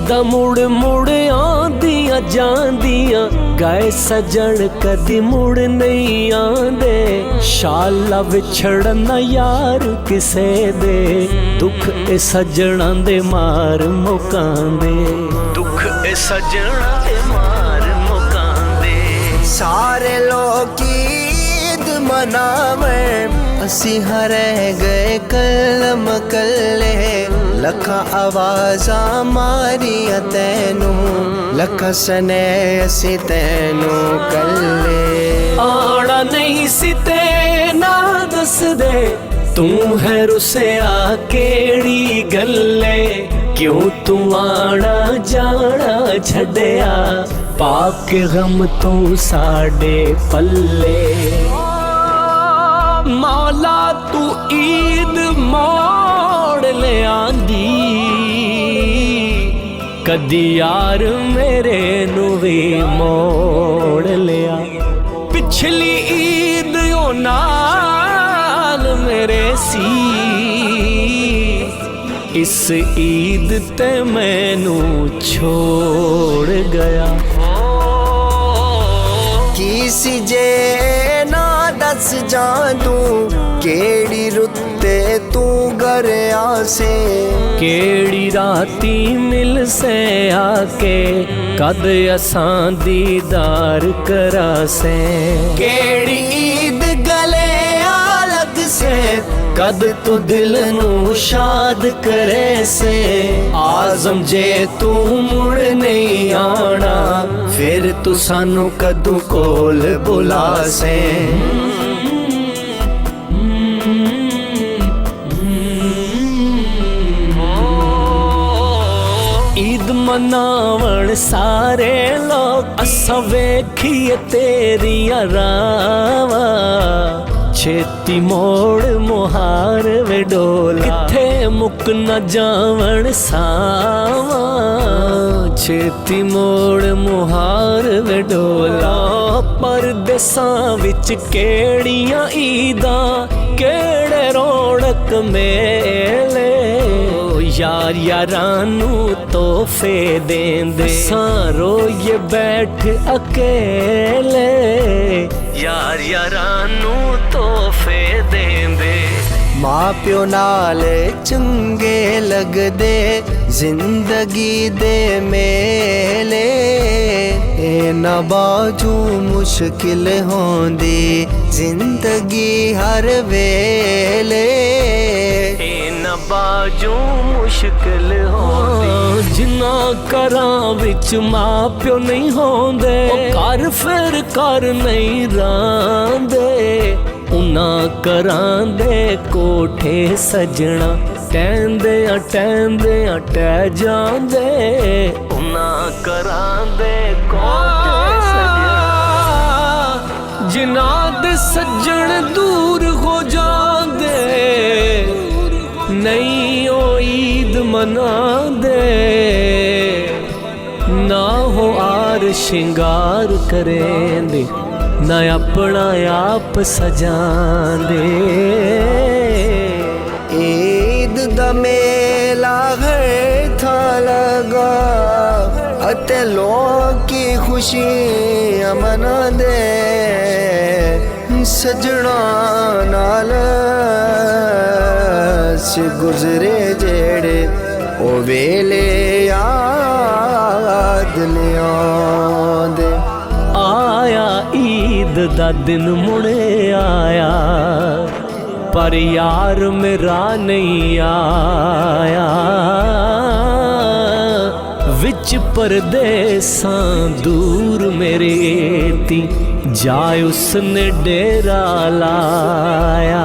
यादां मुड़ मुड़ आंदियां जांदियां, गए सजण कदी मुड़ नहीं आंदे। शाला विछड़ना यार किसे दे, दुख ए सजणा दे मार मुकांदे। दुख ए सजणा दे मार मुकांदे। सारे लोग ईद मनावे, असी हरे गए कलम कले। लखा आवाज़ा मारिया तैनू, लखा सने असी तैनू कले। आना नहीं सी ते ना दस दे, तू है रुसिया केड़ी गल्ले। क्यों तू आना जाना छड़िया, पाक गम तू साडे पल्ले। मौला तू ईद मोड़ ले आंदी, कदी यार मेरे नू भी मोड़ लिया। पिछली ईद ओ नाल मेरे सी, इस ईद ते मैनू छोड़ गया। किसी जे ना दस जादू, केड़ी रुत्ते तू घर आसे। केड़ी राती मिल से आके, कद असां दीदार करासे। केड़ी ईद गले अलग से, कद तू दिल नू शाद करे से। आज़म जे तू मुड़ नहीं आना, फिर तू सानू कदू कोल बुला से। ईद मनावण सारे लोग, असां वेखिए तेरिया रावा। छेती मोड़ मुहार वे डोला, किथे मुक न जावण सावा। छेती मोड़ मुहार वे डोला। परदेसां विच केड़ियां ईदां, केड़े रौनक मेले। यार यारानू तोहफे देंदे, सां रोइए बैठ अकेले। यार यारानू तोहफे देंदे। माँ प्यो नाल चंगे लगदे, जिंदगी दे मेले। ना बाजू मुश्किल होंदी, जिंदगी हर वेले। बाजू मुश्किल होंदी, जिन्ना करां विच मां प्यो नहीं होंदे। कर फिर कर नहीं रांदे, उन्ना करां दे कोठे सजना। टहंदियां टहंदियां टह जांदे, उन्ना करां दे कोठे सजना। जिन्ना दे सज्जण दूर हो जांदे, नहीं ओ ईद मना दे। ना हो आर शिंगार करेंदे, ना अपना आप सजांदे। ईद दा मेला है था लगा, अते लोग की खुशी मना दे। सजना नाल से गुजरे जेड़े, ओ वेले याद लियादे। आया ईद दा दिन मुड़े आया, पर यार मेरा नहीं आया। विच परदेसां दूर मेरे ती, जाए उसने डेरा लाया।